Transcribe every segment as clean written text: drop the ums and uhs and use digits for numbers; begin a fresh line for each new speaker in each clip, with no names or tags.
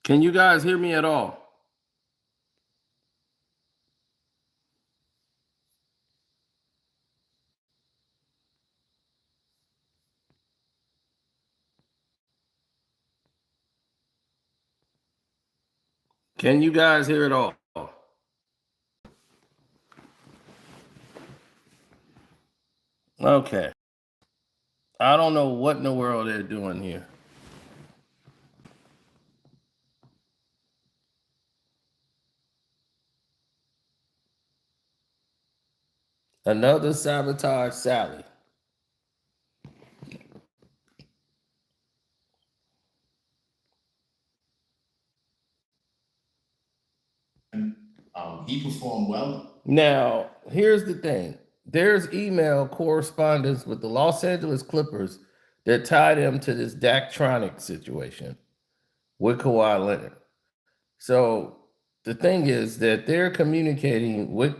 Can you guys hear me at all? Can you guys hear it all? Okay. I don't know what in the world they're doing here. Another sabotage Sally.
He performed well.
Now, here's the thing. There's email correspondence with the Los Angeles Clippers that tied him to this Daktronics situation with Kawhi Leonard. So the thing is that they're communicating with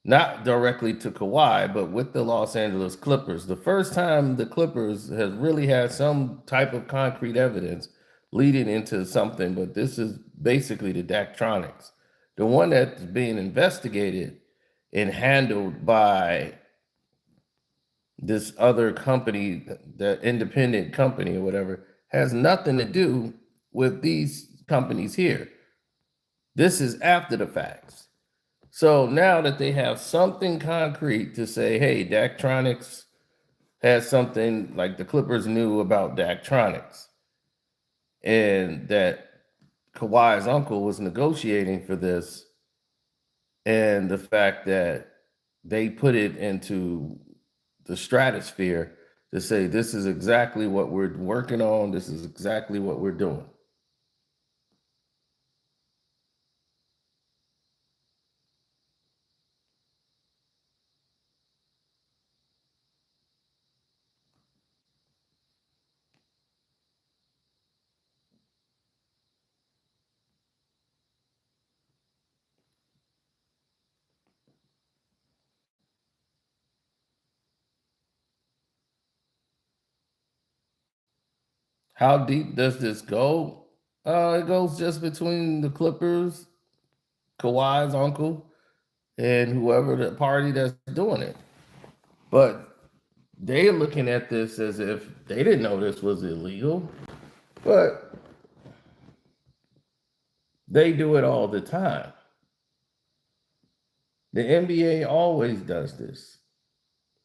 not directly to Kawhi, but with the Los Angeles Clippers. The first time the Clippers has really had some type of concrete evidence leading into something, but this is basically the Daktronics. The one that's being investigated and handled by this other company, the independent company or whatever, has nothing to do with these companies here. This is after the facts. So now that they have something concrete to say, hey, Daktronics has something like the Clippers knew about Daktronics, and that Kawhi's uncle was negotiating for this, and the fact that they put it into the stratosphere to say, this is exactly what we're working on, this is exactly what we're doing. How deep does this go? It goes just between the Clippers, Kawhi's uncle, and whoever the party that's doing it. But they're looking at this as if they didn't know this was illegal, but they do it all the time. The NBA always does this.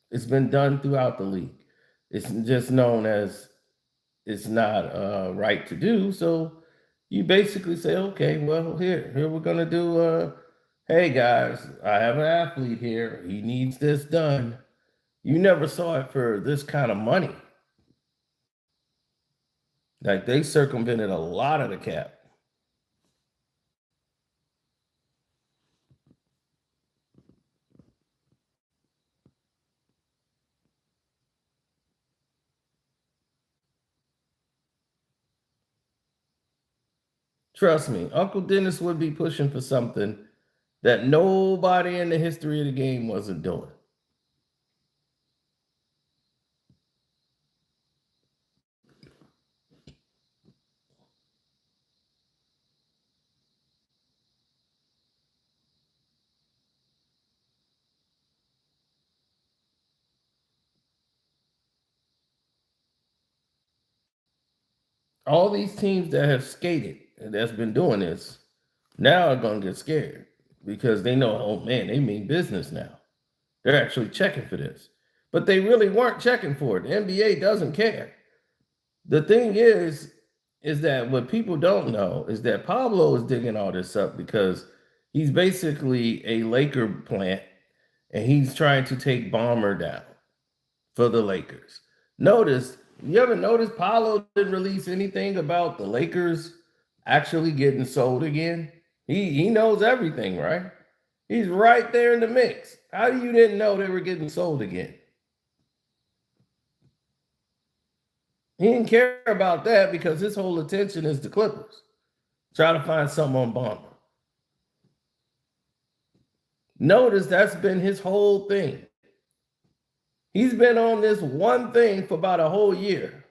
It's been done throughout the league. It's just known as it's not right to do. So you basically say, okay, well, here we're gonna do. Hey guys, I have an athlete here. He needs this done. You never saw it for this kind of money. Like they circumvented a lot of the cap. Trust me, Uncle Dennis would be pushing for something that nobody in the history of the game wasn't doing. All these teams that have skated and that's been doing this now are going to get scared because they know, oh man, they mean business now. They're actually checking for this. But they really weren't checking for it. The NBA doesn't care. The thing is that what people don't know is that Pablo is digging all this up because he's basically a Laker plant and he's trying to take Bomber down for the Lakers. Notice, you ever notice Pablo didn't release anything about the Lakers actually getting sold again? He knows everything, right? He's right there in the mix. How you didn't know they were getting sold again? He didn't care about that because his whole attention is the Clippers. Try to find something on Bomber. Notice that's been his whole thing. He's been on this one thing for about a whole year.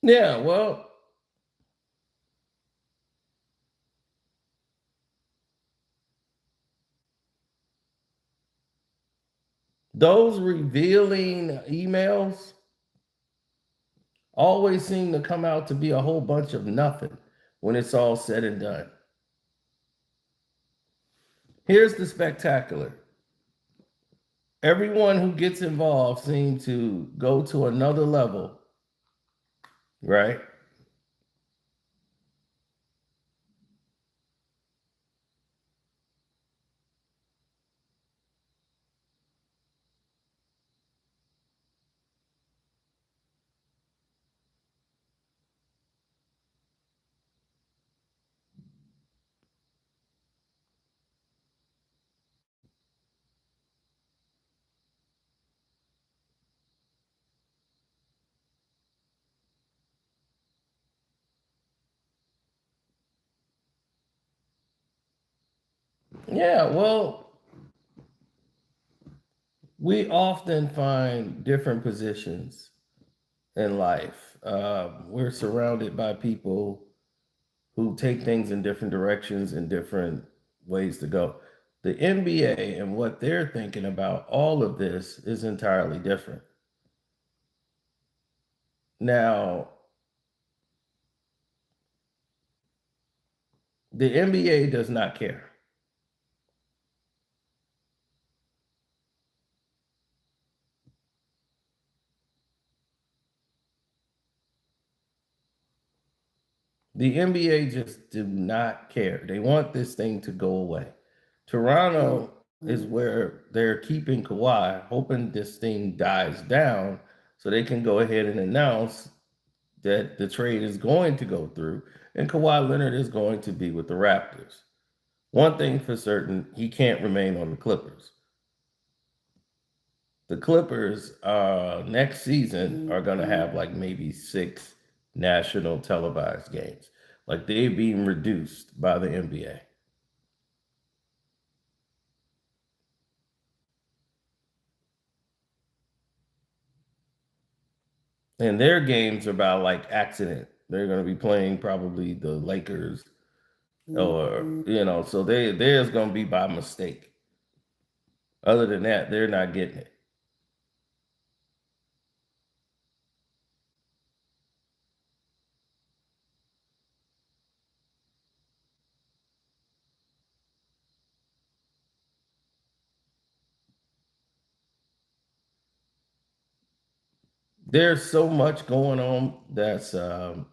Yeah, well, those revealing emails always seem to come out to be a whole bunch of nothing when it's all said and done. Here's the spectacular. Everyone who gets involved seems to go to another level, right? Yeah, well, we often find different positions in life. We're surrounded by people who take things in different directions and different ways to go. The NBA and what they're thinking about all of this is entirely different. Now, the NBA does not care. The NBA just do not care. They want this thing to go away. Toronto is where they're keeping Kawhi, hoping this thing dies down so they can go ahead and announce that the trade is going to go through and Kawhi Leonard is going to be with the Raptors. One thing for certain, he can't remain on the Clippers. The Clippers next season are going to have like maybe 6 national televised games. Like they're being reduced by the NBA. And their games are about like accident. They're going to be playing probably the Lakers or, so theirs going to be by mistake. Other than that, they're not getting it. There's so much going on that's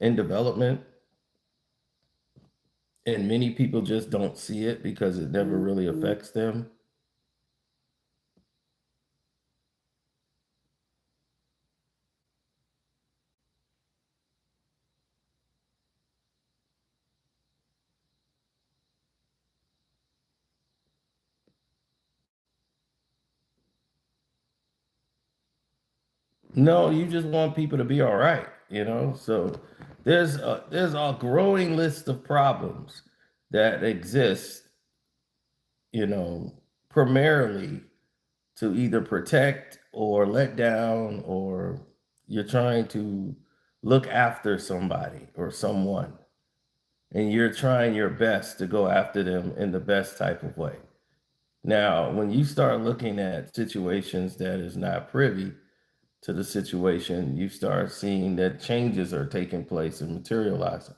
in development, and many people just don't see it because it never really affects them. No, you just want people to be all right. So there's a growing list of problems that exist, you know, primarily to either protect or let down, or you're trying to look after somebody or someone, and you're trying your best to go after them in the best type of way. Now, when you start looking at situations that is not privy to the situation, you start seeing that changes are taking place and materializing.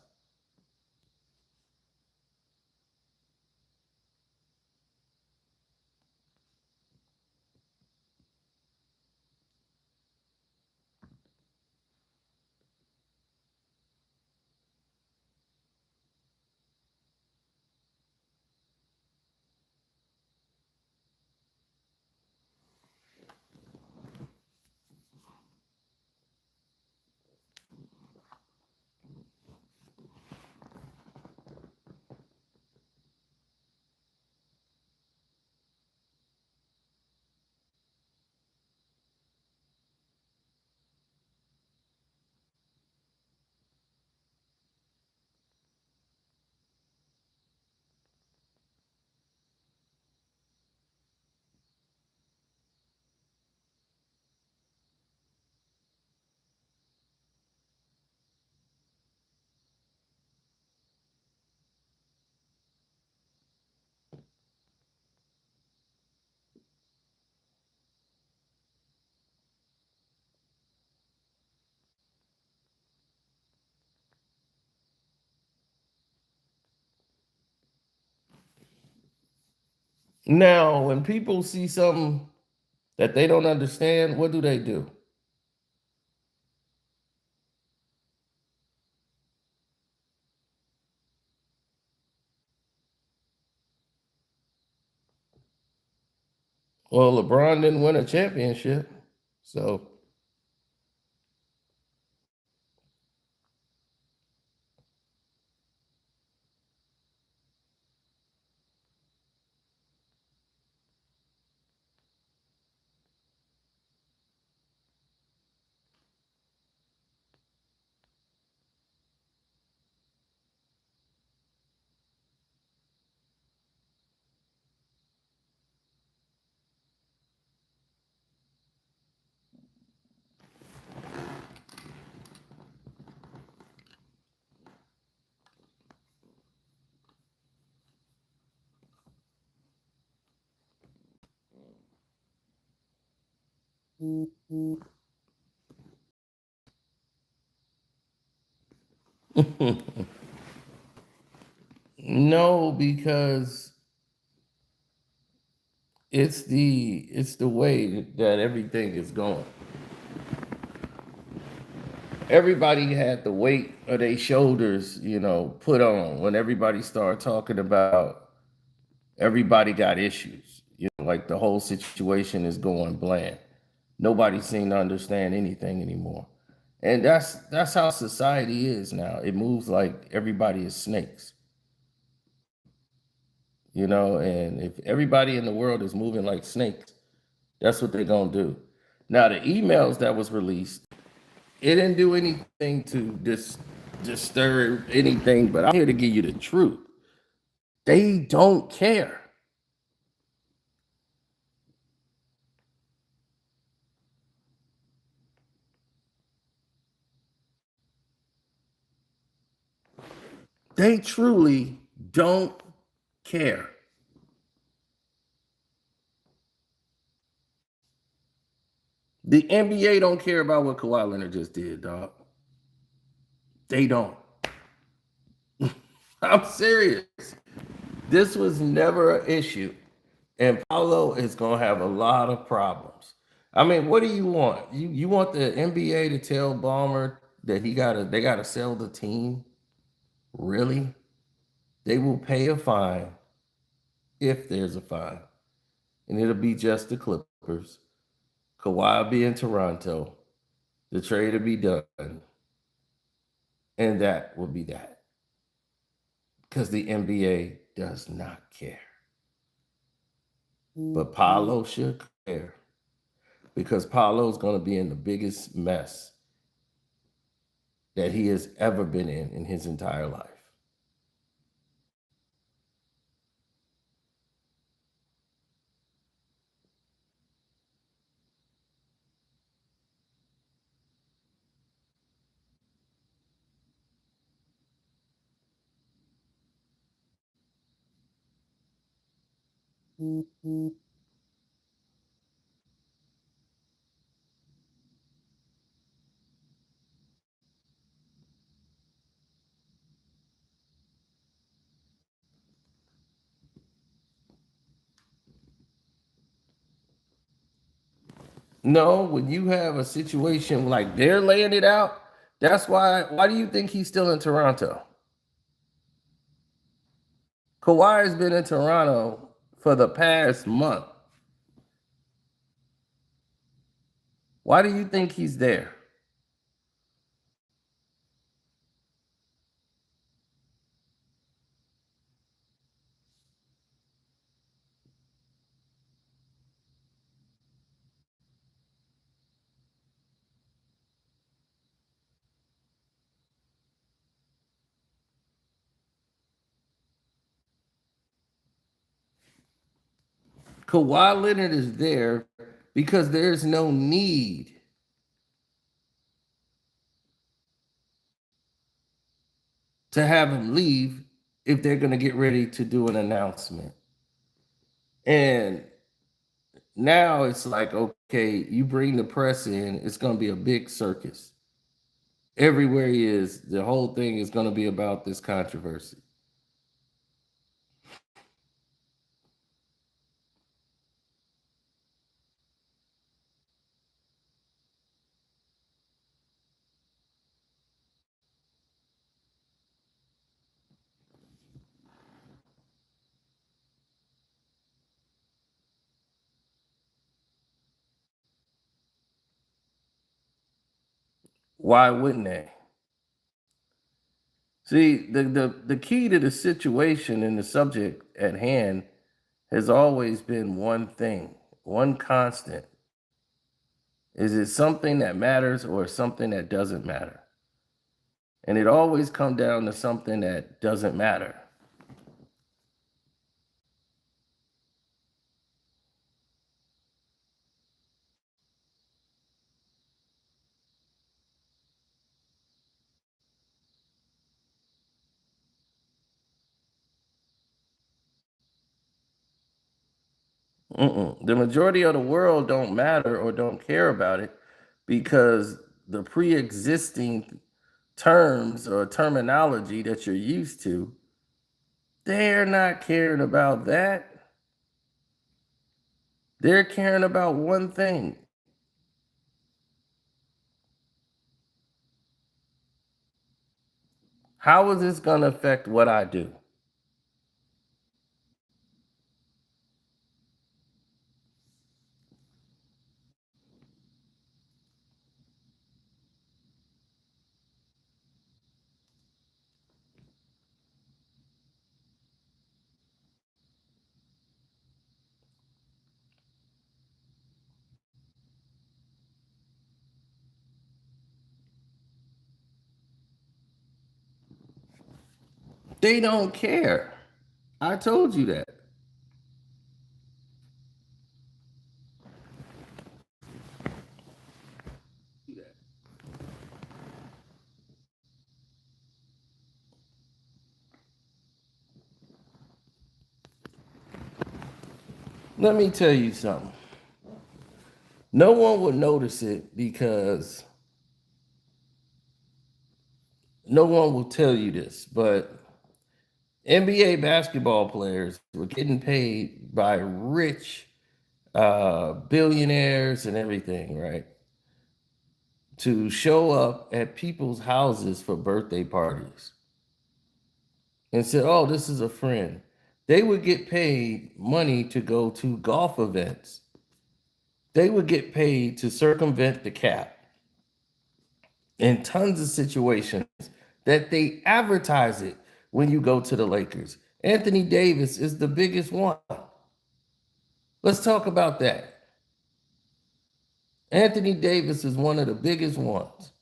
Now, when people see something that they don't understand, what do? Well, LeBron didn't win a championship. So, no, because it's the way that everything is going. Everybody had the weight of their shoulders, put on when everybody started talking about everybody got issues. Like the whole situation is going bland. Nobody seemed to understand anything anymore. And that's how society is now. It moves like everybody is snakes, and if everybody in the world is moving like snakes, that's what they're gonna do. Now the emails that was released, it didn't do anything to disturb anything, but I'm here to give you the truth. They don't care. They truly don't care. The NBA don't care about what Kawhi Leonard just did, dog. They don't. I'm serious. This was never an issue. And Pablo is gonna have a lot of problems. I mean, what do you want? You want the NBA to tell Ballmer that they gotta sell the team? Really? They will pay a fine if there's a fine. And it'll be just the Clippers. Kawhi will be in Toronto. The trade will be done. And that will be that. Because the NBA does not care. But Paulo should care. Because Paulo's going to be in the biggest mess that he has ever been in his entire life. No, when you have a situation like they're laying it out, that's why do you think he's still in Toronto? Kawhi has been in Toronto for the past month. Why do you think he's there? Kawhi Leonard is there because there's no need to have him leave if they're going to get ready to do an announcement. And now it's like, okay, you bring the press in, it's going to be a big circus. Everywhere he is, the whole thing is going to be about this controversy. Why wouldn't they? See, the key to the situation and the subject at hand has always been one thing, one constant. Is it something that matters or something that doesn't matter? And it always comes down to something that doesn't matter. The majority of the world don't matter or don't care about it because the pre-existing terms or terminology that you're used to, they're not caring about that. They're caring about one thing. How is this going to affect what I do? They don't care. I told you that. Let me tell you something. No one would notice it because no one will tell you this, but NBA basketball players were getting paid by rich billionaires and everything, right? To show up at people's houses for birthday parties and said, "Oh, this is a friend." They would get paid money to go to golf events. They would get paid to circumvent the cap in tons of situations that they advertise it when you go to the Lakers. Anthony Davis is the biggest one. Let's talk about that. Anthony Davis is one of the biggest ones.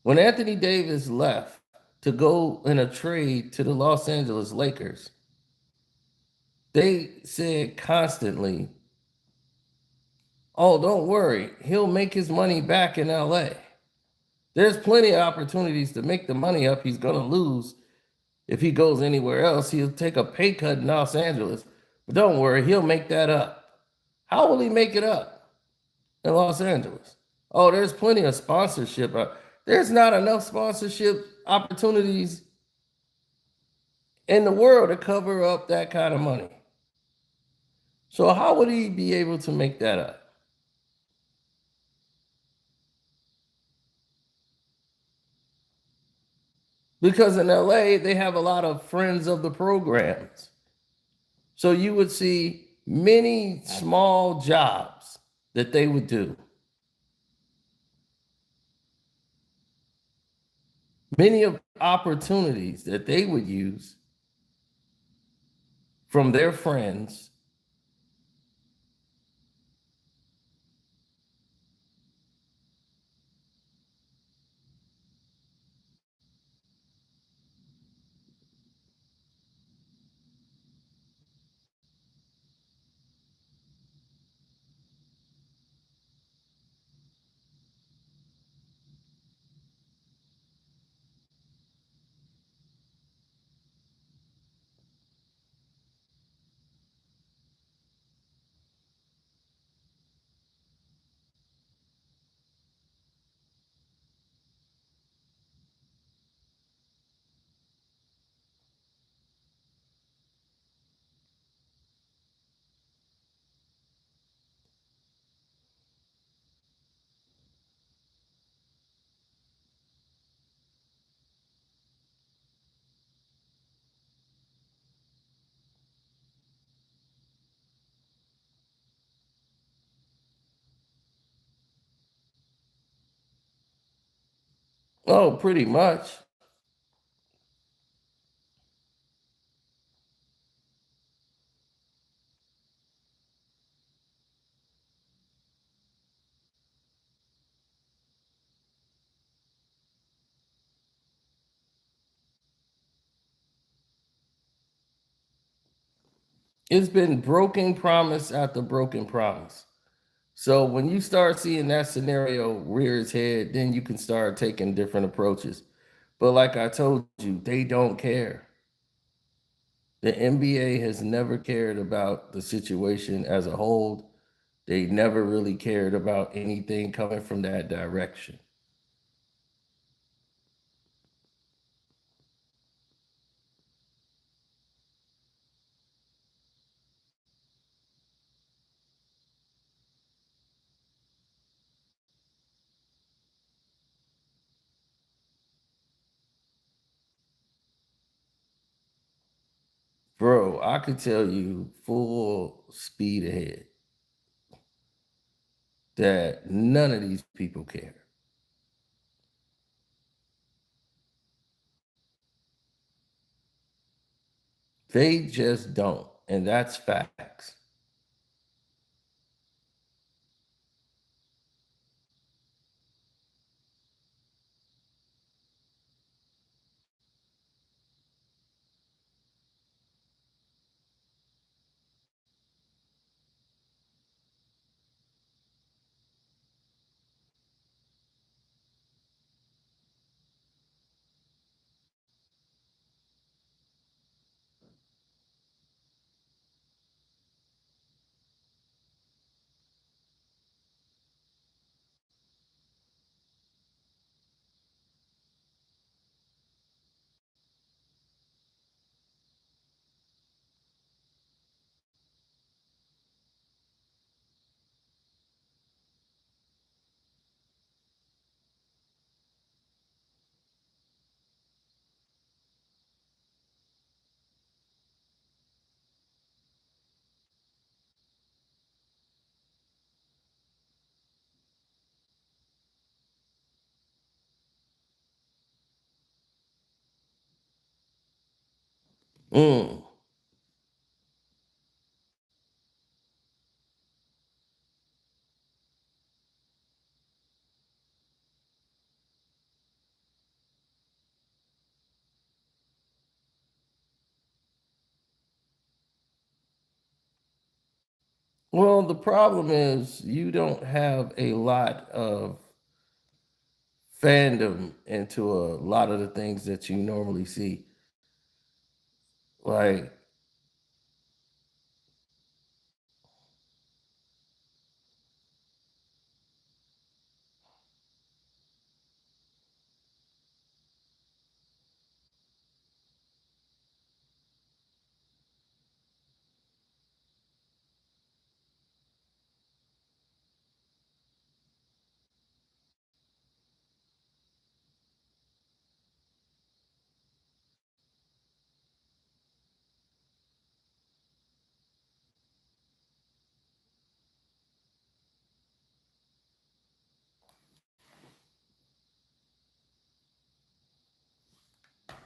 When Anthony Davis left to go in a trade to the Los Angeles Lakers, they said constantly, "Oh, don't worry, he'll make his money back in LA. There's plenty of opportunities to make the money up he's going to lose if he goes anywhere else. He'll take a pay cut in Los Angeles, but don't worry, he'll make that up." How will he make it up in Los Angeles? Oh, there's plenty of sponsorship. There's not enough sponsorship opportunities in the world to cover up that kind of money. So how would he be able to make that up? Because in LA, they have a lot of friends of the programs. So you would see many small jobs that they would do, many of opportunities that they would use from their friends. Oh, pretty much. It's been broken promise after broken promise. So when you start seeing that scenario rear its head, then you can start taking different approaches. But like I told you, they don't care. The NBA has never cared about the situation as a whole. They never really cared about anything coming from that direction. Bro, I could tell you full speed ahead that none of these people care. They just don't. And that's facts. Mm. Well, the problem is you don't have a lot of fandom into a lot of the things that you normally see. Like,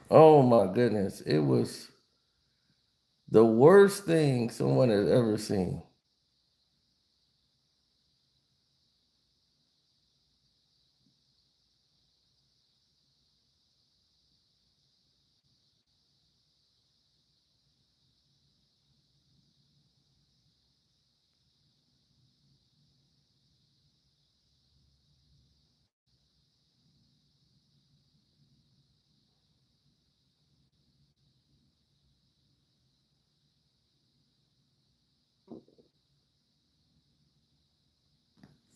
oh my goodness, it was the worst thing someone has ever seen.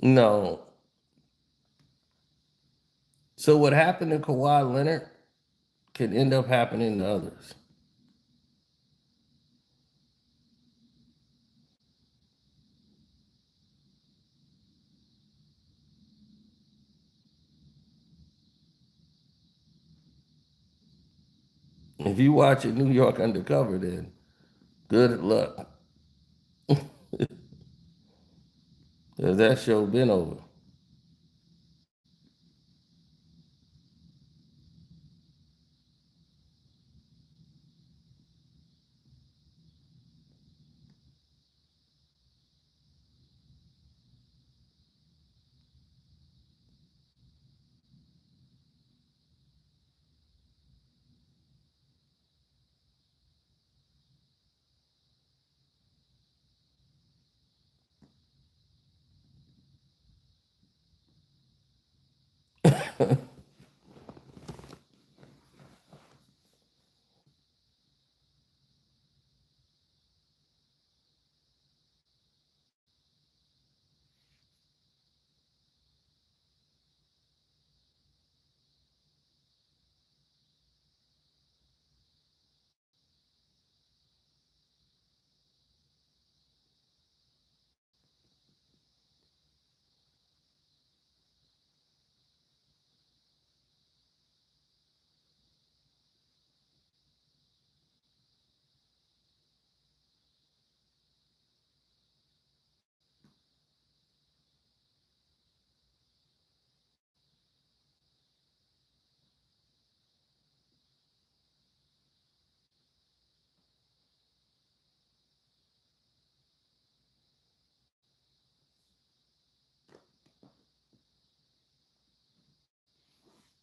No. So what happened to Kawhi Leonard could end up happening to others. If you watch it New York Undercover, then good luck. 'Cause that show been over.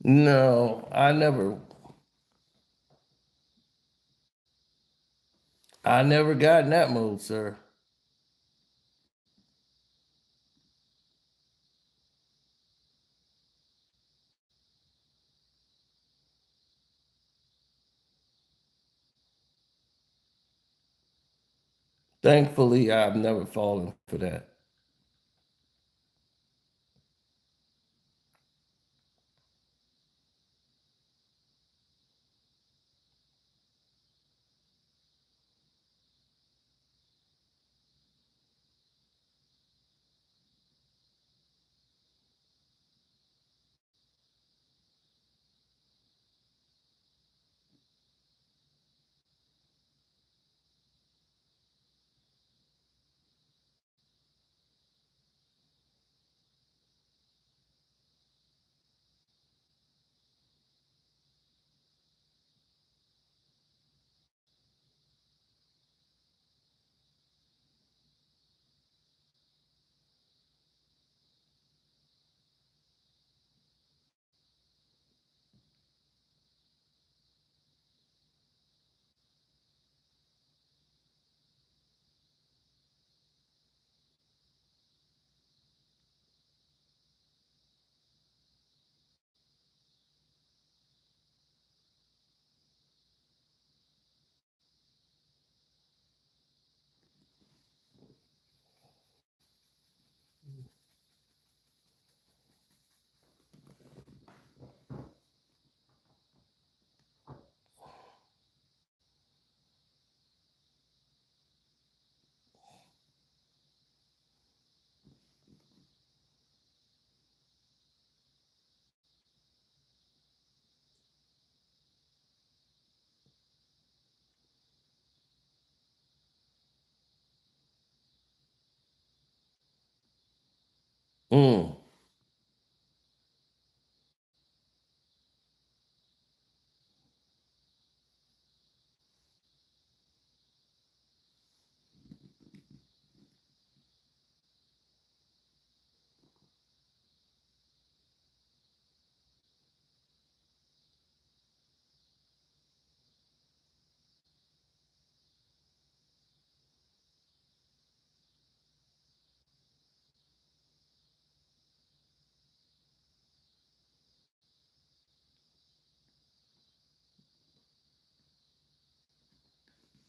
No, I never got in that mode, sir. Thankfully, I've never fallen for that. Mm.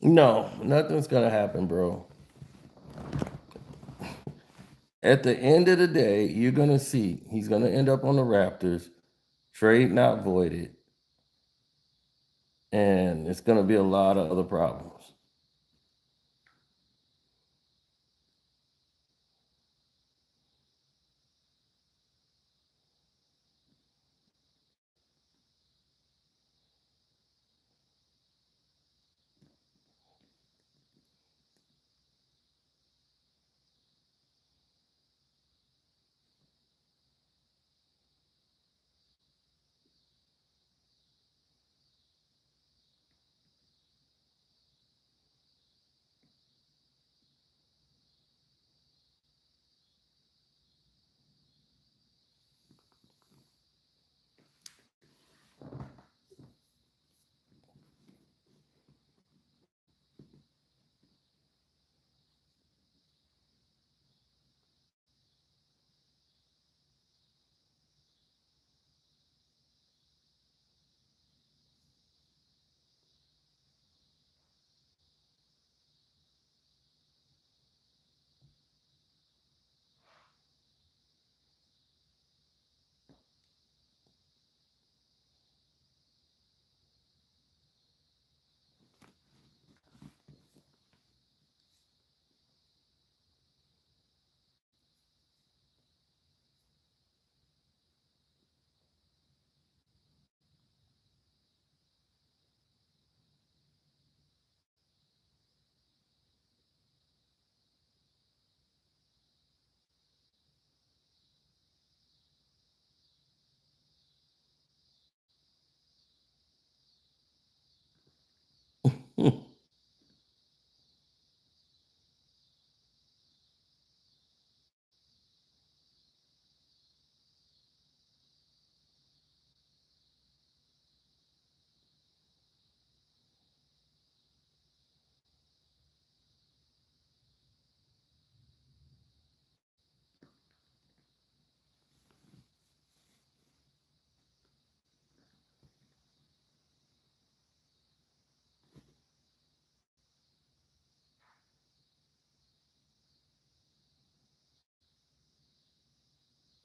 No, nothing's gonna happen, bro. At the end of the day, you're gonna see he's gonna end up on the Raptors, trade not voided, and it's gonna be a lot of other problems.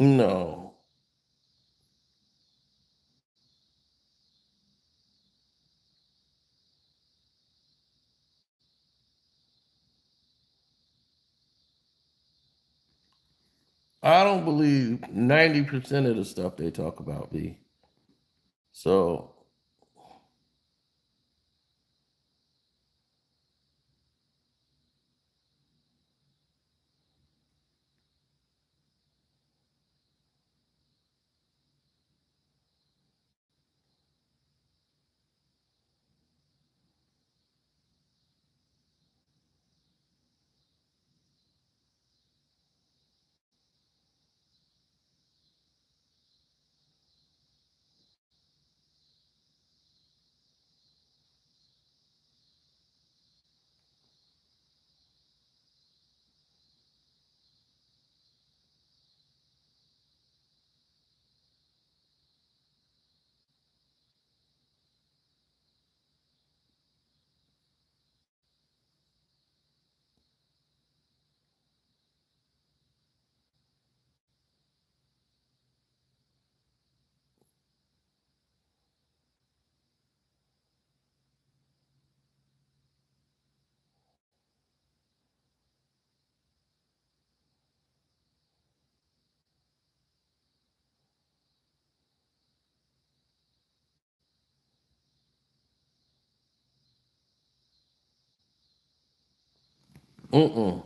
No, I don't believe 90% of the stuff they talk about, B. So mm-mm.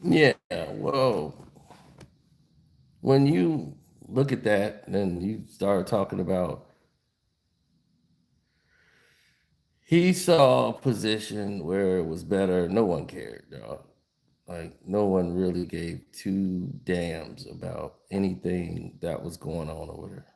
Yeah, well, when you look at that, then you start talking about he saw a position where it was better. No one cared, dog. Like no one really gave two damns about anything that was going on over there.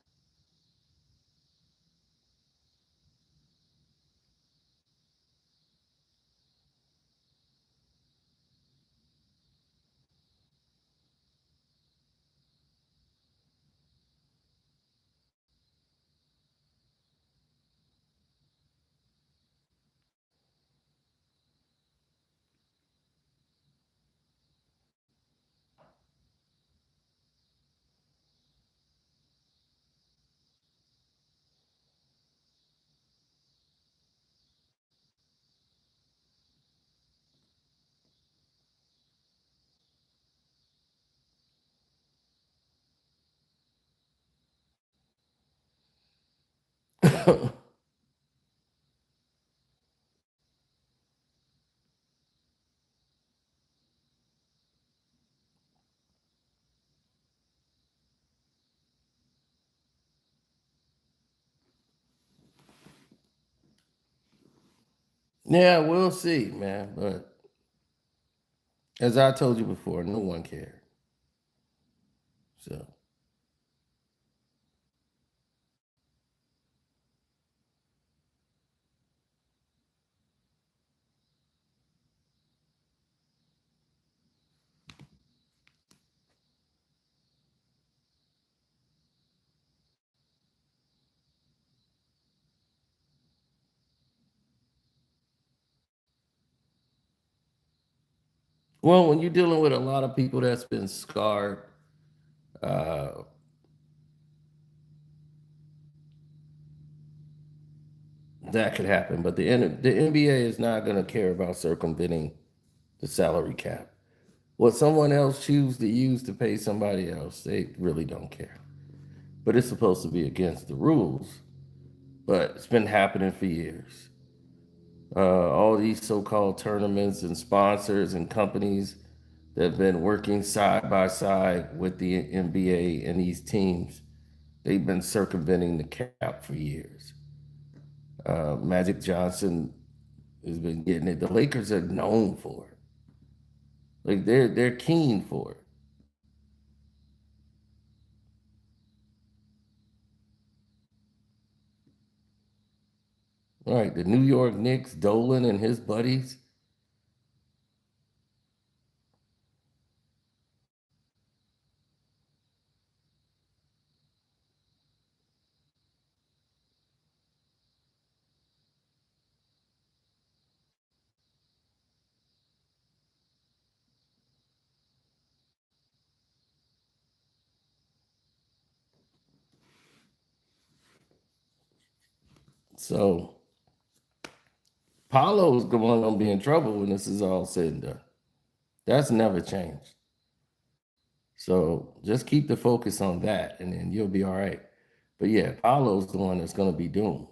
Yeah, we'll see, man. But as I told you before, no one cared. So Well, when you're dealing with a lot of people that's been scarred, uh, that could happen. But the NBA is not going to care about circumventing the salary cap. What someone else chooses to use to pay somebody else, they really don't care. But it's supposed to be against the rules. But it's been happening for years. All these so-called tournaments and sponsors and companies that have been working side by side with the NBA and these teams, they've been circumventing the cap for years. Magic Johnson has been getting it. The Lakers are known for it. Like they're keen for it. All right, the New York Knicks, Dolan and his buddies. So Paulo's going to be in trouble when this is all said and done. That's never changed. So just keep the focus on that, and then you'll be all right. But yeah, Paulo's the one that's going to be doomed.